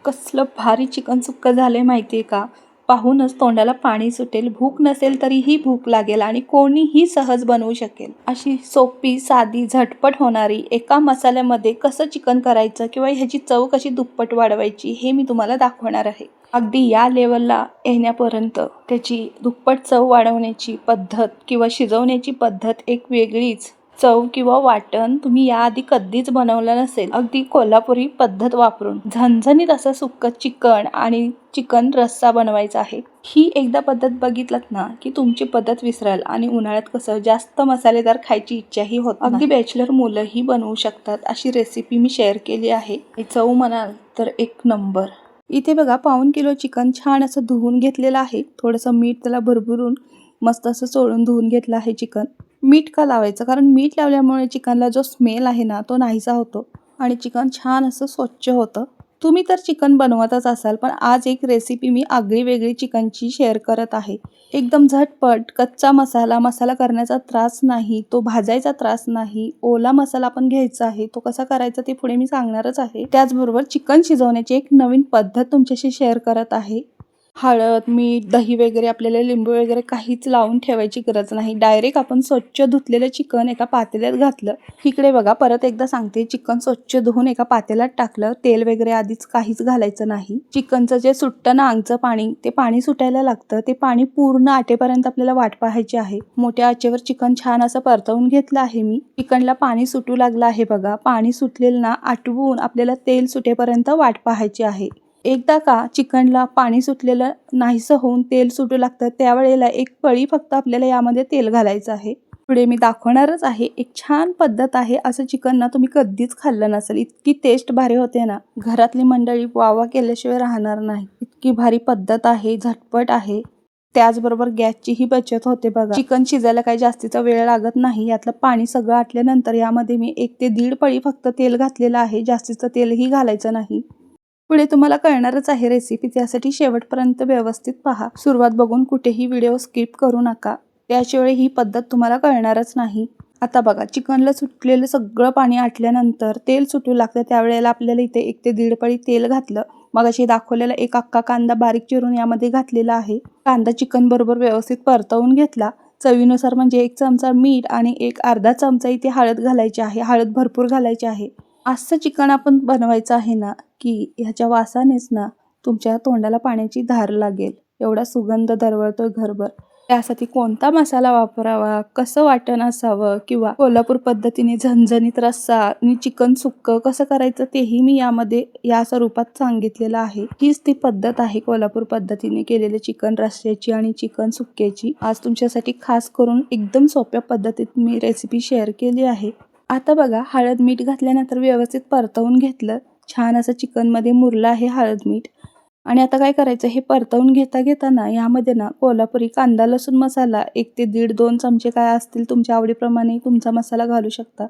कसलं भारी चिकन सुक्क झालंय माहिती आहे का? पाहूनच तोंडाला पाणी सुटेल. भूक नसेल तरीही भूक लागेल आणि कोणीही सहज बनवू शकेल. अशी सोपी, साधी, झटपट होणारी एका मसाल्यामध्ये कसं चिकन करायचं किंवा ह्याची चव कशी दुप्पट वाढवायची हे मी तुम्हाला दाखवणार आहे. अगदी या लेवलला येण्यापर्यंत त्याची दुप्पट चव वाढवण्याची पद्धत किंवा शिजवण्याची पद्धत एक वेगळीच. चव किंवा वाटण तुम्ही याआधी कधीच बनवलं नसेल. अगदी कोल्हापुरी पद्धत वापरून झणझणीत असं सुक्क चिकन आणि चिकन रस्सा बनवायचा आहे. ही एकदा पद्धत बघितलात ना की तुमची पद्धत विसराल आणि उन्हाळ्यात कसं जास्त मसालेदार खायची इच्छाही होत नाही. अगदी बॅचलर मुलंही बनवू शकतात अशी रेसिपी मी शेअर केली आहे. चव म्हणाल तर एक नंबर. इथे बघा 1.5 किलो चिकन छान असं धुवून घेतलेलं आहे. थोडंसं मीठ त्याला भरभरून मस्त असं चोळून धुवून घेतलं आहे चिकन. मीठ का लावायचं? कारण मीठ लावल्यामुळे चिकनला जो स्मेल आहे ना तो नाहीसा होतो आणि चिकन छान असं स्वच्छ होतं. तुम्ही तर चिकन बनवतच असाल, पण आज एक रेसिपी मी आगळी वेगळी चिकनची शेअर करत आहे. एकदम झटपट कच्चा मसाला करण्याचा त्रास नाही, तो भाजायचा त्रास नाही. ओला मसाला आपण घ्यायचा आहे, तो कसा करायचा ते पुढे मी सांगणारच आहे. त्याचबरोबर चिकन शिजवण्याची एक नवीन पद्धत तुमच्याशी शेअर करत आहे. हळद, मीठ, दही वगैरे आपल्याला लिंबू वगैरे काहीच लावून ठेवायची गरज नाही. डायरेक्ट आपण स्वच्छ धुतलेलं चिकन एका पातेल्यात घातलं. इकडे बघा परत एकदा सांगते, चिकन स्वच्छ धुवून एका पातेल्यात टाकलं. तेल वगैरे आधीच काहीच घालायचं नाही. चिकनचं जे सुटतं ना अंगचं पाणी, ते पाणी सुटायला लागतं. ते पाणी पूर्ण आटेपर्यंत आपल्याला वाट पाहायची आहे. मोठ्या आचेवर चिकन छान असं परतवून घेतलं आहे मी. चिकनला पाणी सुटू लागलं आहे बघा. पाणी सुटलेलं ना आटवून आपल्याला तेल सुटेपर्यंत वाट पाहायची आहे. एकदा का चिकनला पाणी सुटलेलं नाहीसं होऊन तेल सुटू लागतं त्यावेळेला एक पळी फक्त आपल्याला यामध्ये तेल घालायचं आहे. पुढे मी दाखवणारच आहे. एक छान पद्धत आहे. असं चिकन ना तुम्ही कधीच खाल्लं नसेल. इतकी टेस्ट भारी होते ना, घरातली मंडळी वावा केल्याशिवाय राहणार नाही. इतकी भारी पद्धत आहे, झटपट आहे. त्याचबरोबर गॅसचीही बचत होते बघा. चिकन शिजायला काही जास्तीचा वेळ लागत नाही. यातलं पाणी सगळं आटल्यानंतर यामध्ये मी 1 ते 1.5 पळी फक्त तेल घातलेलं आहे. जास्तीचं तेलही घालायचं नाही. पुढे तुम्हाला कळणारच आहे रेसिपी, त्यासाठी शेवटपर्यंत व्यवस्थित पहा. सुरुवात बघून कुठेही व्हिडिओ स्किप करू नका, त्याशिवाय ही पद्धत तुम्हाला कळणारच नाही. आता बघा चिकनला सुटलेलं सगळं पाणी आटल्यानंतर तेल सुटू लागतं त्यावेळेला आपल्याला इथे 1 ते 1.5 पळी तेल घातलं. मग अशी दाखवलेला एक अख्खा कांदा बारीक चिरून यामध्ये घातलेला आहे. कांदा चिकन बरोबर व्यवस्थित परतवून घेतला. चवीनुसार म्हणजे 1 चमचा मीठ आणि एक अर्धा चमचा इथे हळद घालायची आहे. हळद भरपूर घालायची आहे. असं चिकन आपण बनवायचं आहे ना की ह्याच्या वासानेच ना तुमच्या तोंडाला पाण्याची धार लागेल. एवढा सुगंध दरवळतोय घरभर. त्यासाठी कोणता मसाला वापरावा, कसं वाटण असावं किंवा कोल्हापूर पद्धतीने झणझणीत रस्सा आणि चिकन सुक्क कसं करायचं तेही मी यामध्ये या स्वरूपात सांगितलेलं आहे. हीच ती पद्धत आहे कोल्हापूर पद्धतीने केलेले चिकन रस्स्याची आणि चिकन सुक्क्याची. आज तुमच्यासाठी खास करून एकदम सोप्या पद्धतीत मी रेसिपी शेअर केली आहे. आता बघा हळद मीठ घातल्यानंतर व्यवस्थित परतवून घेतलं. छान असं चिकनमध्ये मुरलं आहे हळद मीठ. आणि आता काय करायचं, हे परतवून घेता ना यामध्ये ना कोल्हापुरी कांदा लसूण मसाला 1 ते 1.5-2 चमचे काय असतील तुमच्या आवडीप्रमाणे तुमचा मसाला घालू शकता.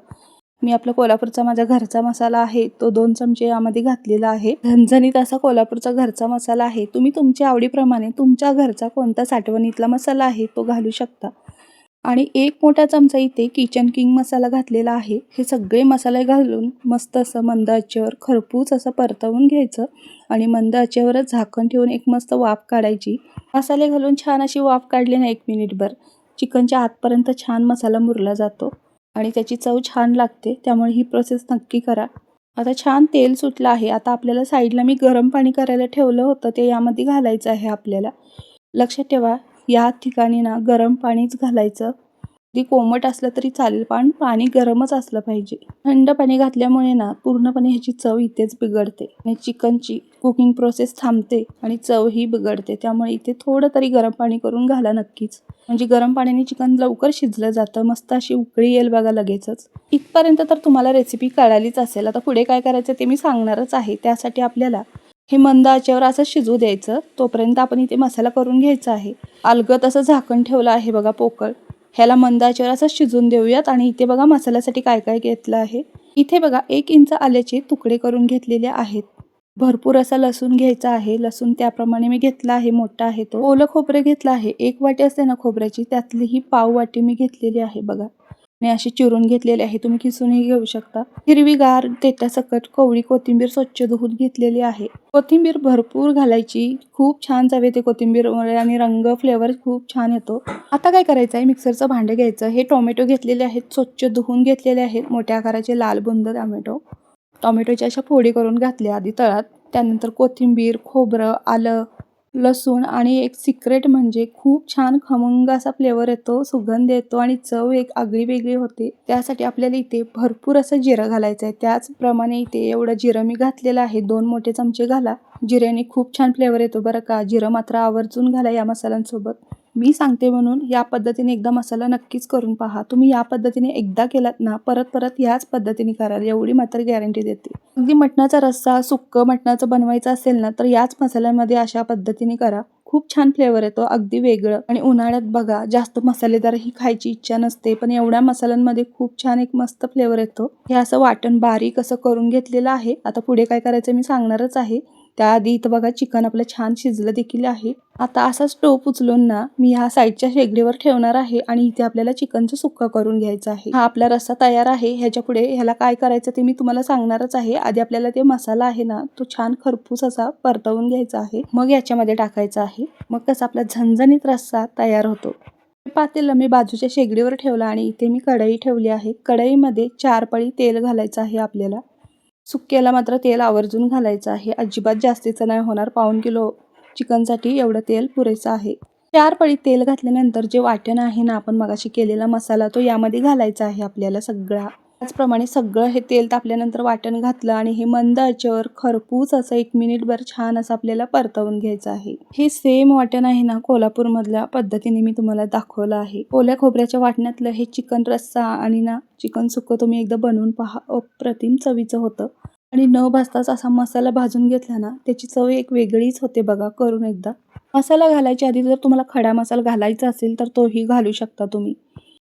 मी आपला कोल्हापूरचा माझ्या घरचा मसाला आहे तो 2 चमचे यामध्ये घातलेला आहे. झणझणीत असा कोल्हापूरचा घरचा मसाला आहे. तुम्ही तुमच्या आवडीप्रमाणे तुमच्या घरचा कोणता साठवणीतला मसाला आहे तो घालू शकता. आणि 1 मोठा चमचा इथे किचन किंग मसाला घातलेला आहे. हे सगळे मसाले घालून मस्त असं मंद आचेवर खरपूस असं परतवून घ्यायचं आणि मंद आचेवरच झाकण ठेवून एक मस्त वाफ काढायची. मसाले घालून छान अशी वाफ काढली ना 1 मिनिटभर, चिकनच्या आतपर्यंत छान मसाला मुरला जातो आणि त्याची चव छान लागते. त्यामुळे ही प्रोसेस नक्की करा. आता छान तेल सुटलं आहे. आता आपल्याला साईडला मी गरम पाणी करायला ठेवलं होतं ते यामध्ये घालायचं आहे आपल्याला. लक्षात ठेवा या ठिकाणी ना गरम पाणीच घालायचं. अगदी कोमट असलं तरी चालेल पण पाणी गरमच असलं पाहिजे. थंड पाणी घातल्यामुळे ना पूर्णपणे ह्याची चव इथेच बिघडते आणि चिकनची कुकिंग प्रोसेस थांबते आणि चवही बिघडते. त्यामुळे इथे थोडं तरी गरम पाणी करून घाला नक्कीच. म्हणजे गरम पाण्याने चिकन लवकर शिजलं जातं. मस्त अशी उकळी येईल बघा लगेचच. इथपर्यंत तर तुम्हाला रेसिपी कळालीच असेल. आता पुढे काय करायचं ते मी सांगणारच आहे. त्यासाठी आपल्याला हे मंद आचेवर असं शिजू द्यायचं. तोपर्यंत आपण इथे मसाला करून घ्यायचा आहे. अलगद असं झाकण ठेवलं आहे बघा पोकळ. ह्याला मंद आचेवर असं शिजून देऊयात. आणि इथे बघा मसाल्यासाठी काय काय घेतलं आहे. इथे बघा 1 इंच आल्याचे तुकडे करून घेतलेले आहेत. भरपूर असा लसूण घ्यायचा आहे. लसूण त्याप्रमाणे मी घेतला आहे, मोठा आहे तो. ओलं खोबरं घेतलं आहे. 1 वाटी असते ना खोबऱ्याची त्यातली ही पाव वाटी मी घेतलेली आहे बघा. आणि अशी चिरून घेतलेली आहे. तुम्ही किसूनही घेऊ शकता. हिरवीगार देठासकट कोवळी कोथिंबीर स्वच्छ धुवून घेतलेली आहे. कोथिंबीर भरपूर घालायची. खूप छान चव येते कोथिंबीरमुळे आणि रंग फ्लेवर खूप छान येतो. आता काय करायचं आहे, मिक्सरचं भांडं घ्यायचं. हे टोमॅटो घेतलेले आहेत, स्वच्छ धुवून घेतलेले आहेत. मोठ्या आकाराचे लाल बुंद टोमॅटोच्या अशा फोडी करून घातल्या आधी तळात. त्यानंतर कोथिंबीर, खोबरं, आलं, लसूण आणि एक सिक्रेट म्हणजे खूप छान खमंग असा फ्लेवर येतो, सुगंध येतो आणि चव एक आगळी वेगळी होते. त्यासाठी आपल्याला इथे भरपूर असं जिरं घालायचं आहे. त्याचप्रमाणे इथे एवढं जिरं मी घातलेलं आहे. 2 मोठे चमचे घाला. जिऱ्याने खूप छान फ्लेवर येतो बरं का. जिरं मात्र आवर्जून घाला या मसाल्यांसोबत. मी सांगते म्हणून या पद्धतीने एकदा मसाला नक्कीच करून पहा. तुम्ही या पद्धतीने एकदा केलात ना, परत परत याच पद्धतीने कराल एवढी मात्र गॅरंटी देते. अगदी मटणाचा रस्सा, सुक्कं मटणाचं बनवायचं असेल ना, तर याच मसाल्यामध्ये अशा पद्धतीने करा. खूप छान फ्लेवर येतो, अगदी वेगळं. आणि उन्हाळ्यात बघा जास्त मसालेदार ही खायची इच्छा नसते, पण एवढ्या मसाल्यांमध्ये खूप छान एक मस्त फ्लेवर येतो. हे असं वाटण बारीक असं करून घेतलेलं आहे. आता पुढे काय करायचं मी सांगणारच आहे. त्याआधी इथं बघा चिकन आपलं छान शिजलं देखील आहे. आता असाच टोप उचलून ना मी ह्या साईडच्या शेगडीवर ठेवणार आहे आणि इथे आपल्याला चिकनचं सुक्कं करून घ्यायचं आहे. हा आपला रस्सा तयार आहे. ह्याच्या पुढे ह्याला काय करायचं ते मी तुम्हाला सांगणारच आहे. आधी आपल्याला ते मसाला आहे ना, तो छान खरपूस असा परतवून घ्यायचा आहे. मग याच्यामध्ये टाकायचा आहे. मग कसा आपला झणझणीत रस्सा तयार होतो. पातेलं मी बाजूच्या शेगडीवर ठेवला आणि इथे मी कढई ठेवली आहे. कढईमध्ये 4 पळी तेल घालायचं आहे आपल्याला. सुक्याला मात्र तेल आवर्जून घालायचं आहे. अजिबात जास्तीचं नाही होणार. 1/4 किलो चिकनसाठी एवढं तेल पुरेसं आहे. 4 पळी तेल घातल्यानंतर जे वाटण आहे ना आपण मगाशी केलेला मसाला तो यामध्ये घालायचा आहे आपल्याला सगळा. त्याचप्रमाणे सगळं हे तेल तापल्यानंतर वाटण घातलं आणि हे मंद आचेवर खरपूस असं 1 मिनिटभर छान असं आपल्याला परतवून घ्यायचं आहे. हे सेम वाटण आहे ना कोल्हापूरमधल्या पद्धतीने मी तुम्हाला दाखवलं आहे. ओल्या खोबऱ्याच्या वाटणातलं हे चिकन रस्सा आणि ना चिकन सुक्कं तुम्ही एकदा बनवून पहा. अप्रतिम चवीचं होतं. आणि न भाजताच असा मसाला भाजून घेतला ना त्याची चव एक वेगळीच होते बघा. करून एकदा. मसाला घालायच्या आधी जर तुम्हाला खडा मसाला घालायचा असेल तर तोही घालू शकता तुम्ही.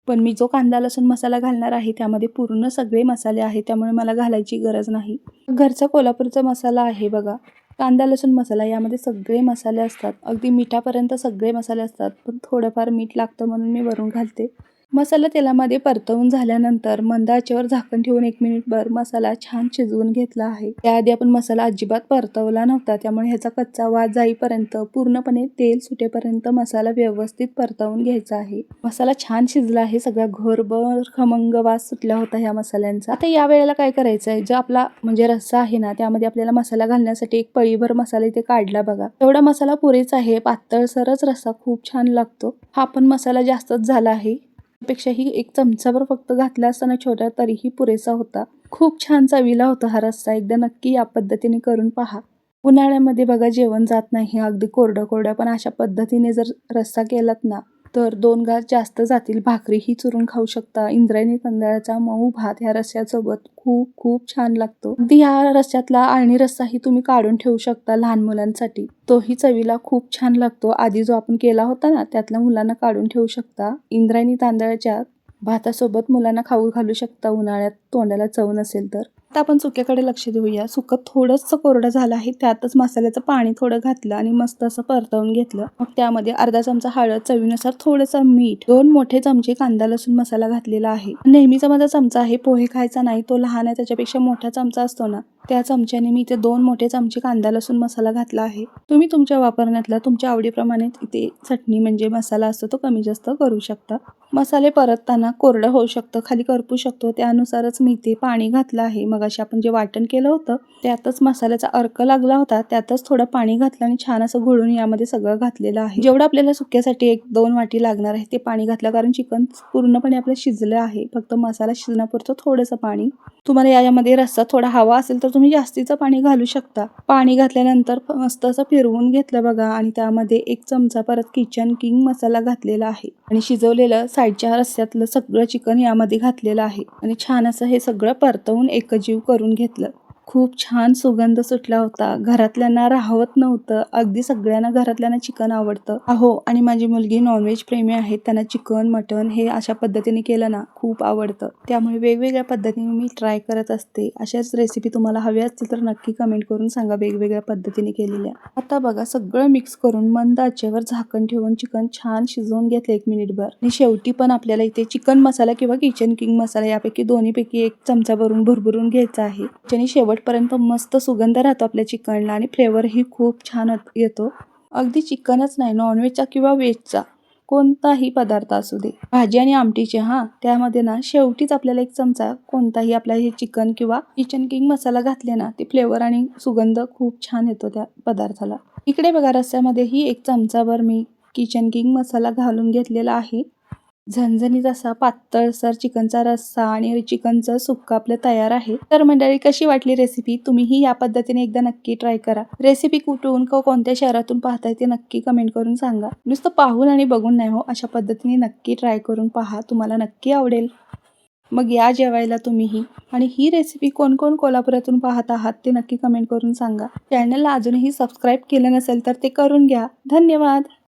पण मी जो कांदा लसूण मसाला घालणार आहे त्यामध्ये पूर्ण सगळे मसाले आहेत, त्यामुळे मला घालायची गरज नाही. घरचा कोल्हापूरचा मसाला आहे बघा. कांदा लसूण मसाला यामध्ये सगळे मसाले असतात. अगदी मिठापर्यंत सगळे मसाले असतात, पण थोडंफार मीठ लागतं म्हणून मी वरून घालते. मसाला तेलामध्ये परतवून झाल्यानंतर मंद आचेवर झाकण ठेवून 1 मिनिटभर मसाला छान शिजवून घेतला आहे. त्याआधी आपण मसाला अजिबात परतवला नव्हता, त्यामुळे ह्याचा कच्चा वास जाईपर्यंत पूर्णपणे तेल सुटेपर्यंत मसाला व्यवस्थित परतवून घ्यायचा आहे. मसाला छान शिजला आहे. सगळा घरभर खमंग वास सुटला होता ह्या मसाल्यांचा. आता या वेळेला काय करायचं आहे, जो आपला म्हणजे रस्सा आहे ना त्यामध्ये आपल्याला मसाला घालण्यासाठी 1 पळीभर मसाला इथे काढला बघा. एवढा मसाला पुरेसा आहे. पातळसरच रस्सा खूप छान लागतो. हा पण मसाला जास्तच झाला आहे. पेक्षाही 1 चमचाभर फक्त घातला असताना छोटा तरीही पुरेसा होता. खूप छान चवीला होता हा रस्सा. एकदा नक्की या पद्धतीने करून पहा. उन्हाळ्यामध्ये बघा जेवण जात नाही अगदी कोरडं पण अशा पद्धतीने जर रस्सा केलात ना तर 2 घास जास्त जातील. भाकरीही चुरून खाऊ शकता. इंद्रायणी तांदळाचा मऊ भात ह्या रस्स्यासोबत खूप खूप छान लागतो. अगदी ह्या रस्स्यातला आळणी रस्साही तुम्ही काढून ठेवू शकता लहान मुलांसाठी. तोही चवीला खूप छान लागतो. आधी जो आपण केला होता ना त्यातल्या मुलांना काढून ठेवू शकता. इंद्रायणी तांदळाच्या भातासोबत मुलांना खाऊ घालू शकता उन्हाळ्यात तोंडाला चव नसेल तर. आता आपण सुक्याकडे लक्ष देऊया. सुकं थोडंसं कोरडं झालं आहे. त्यातच मसाल्याचं पाणी थोडं घातलं आणि मस्त असं परतवून घेतलं. मग त्यामध्ये अर्धा चमचा हळद, चवीनुसार थोडंसं मीठ, 2 मोठे चमचे कांदा लसूण मसाला घातलेला आहे. नेहमीचा माझा चमचा आहे. पोहे खायचा नाही, तो लहान आहे त्याच्यापेक्षा मोठा चमचा असतो ना त्या चमच्याने मी इथे 2 मोठे चमचे कांदा लसूण मसाला घातला आहे. तुम्ही तुमच्या वापरण्यातला तुमच्या आवडीप्रमाणे इथे चटणी म्हणजे मसाला असतो तो कमी जास्त करू शकता. मसाले परतताना कोरडं होऊ शकतं, खाली करपू शकतो, त्यानुसारच मी इथे पाणी घातलं आहे. मगाशी आपण जे वाटण केलं होतं त्यातच मसाल्याचा अर्क लागला होता, त्यातच थोडं पाणी घातलं आणि छान असं घोळून यामध्ये सगळं घातलेलं आहे. जेवढं आपल्याला सुक्यासाठी 1-2 वाटी लागणार आहे ते पाणी घातलं, कारण चिकन पूर्णपणे आपलं शिजलं आहे. फक्त मसाला शिजण्यापुरतं थोडंसं पाणी. तुम्हाला यामध्ये रस्सा थोडा हवा असेल तर तुम्ही जास्तीचं पाणी घालू शकता. पाणी घातल्यानंतर मस्त असं फिरवून घेतलं बघा आणि त्यामध्ये 1 चमचा परत किचन किंग मसाला घातलेला आहे आणि शिजवलेलं साईडच्या रस्स्यातलं सगळं चिकन यामध्ये घातलेलं आहे आणि छान असं हे सगळं परतवून एकजीव करून घेतलं. खूप छान सुगंध सुटला होता. घरातल्यांना राहवत नव्हतं. अगदी सगळ्यांना घरातल्यांना चिकन आवडतं. अहो, आणि माझी मुलगी नॉनव्हेज प्रेमी आहे. त्यांना चिकन, मटण हे अशा पद्धतीने केलं ना खूप आवडतं. त्यामुळे वेगवेगळ्या पद्धतीने मी ट्राय करत असते. अशाच रेसिपी तुम्हाला हव्या असतील तर नक्की कमेंट करून सांगा वेगवेगळ्या पद्धतीने केलेल्या. आता बघा सगळं मिक्स करून मंद आचेवर झाकण ठेवून चिकन छान शिजवून घेतलं 1 मिनिटभर. आणि शेवटी पण आपल्याला इथे चिकन मसाला किंवा किचन किंग मसाला यापैकी दोन्हीपैकी 1 चमचा भरून भुरभुरून घ्यायचा आहे. त्याने शेवटपर्यंत मस्त सुगंध राहतो आपल्या चिकनला आणि फ्लेवरही खूप छान येतो. अगदी चिकनच नाही, नॉनव्हेजचा किंवा व्हेजचा कोणताही पदार्थ असू दे, भाजी आणि आमटीचे त्यामध्ये ना शेवटीच आपल्याला 1 चमचा कोणताही आपला हे चिकन किंवा किचन किंग मसाला घातले ना ते फ्लेवर आणि सुगंध खूप छान येतो त्या पदार्थाला. इकडे बघा रस्स्यामध्येही 1 चमचाभर मी किचन किंग मसाला घालून घेतलेला आहे. झणझणीत असा पातळसर चिकनचा रस्सा आणि चिकनचं सुक्का आपलं तयार आहे. तर मंडळी, कशी वाटली रेसिपी? तुम्हीही या पद्धतीने एकदा नक्की ट्राय करा. रेसिपी कुठून कोणत्या शहरातून पाहताय ते नक्की कमेंट करून सांगा. नुसतं पाहून आणि बघून नाही हो, अशा पद्धतीने नक्की ट्राय करून पहा, तुम्हाला नक्की आवडेल. मग या जेवायला तुम्हीही. आणि ही रेसिपी कोण कोण कोल्हापुरातून पाहत आहात ते नक्की कमेंट करून सांगा. चॅनलला अजूनही सबस्क्राईब केलं नसेल तर ते करून घ्या. धन्यवाद.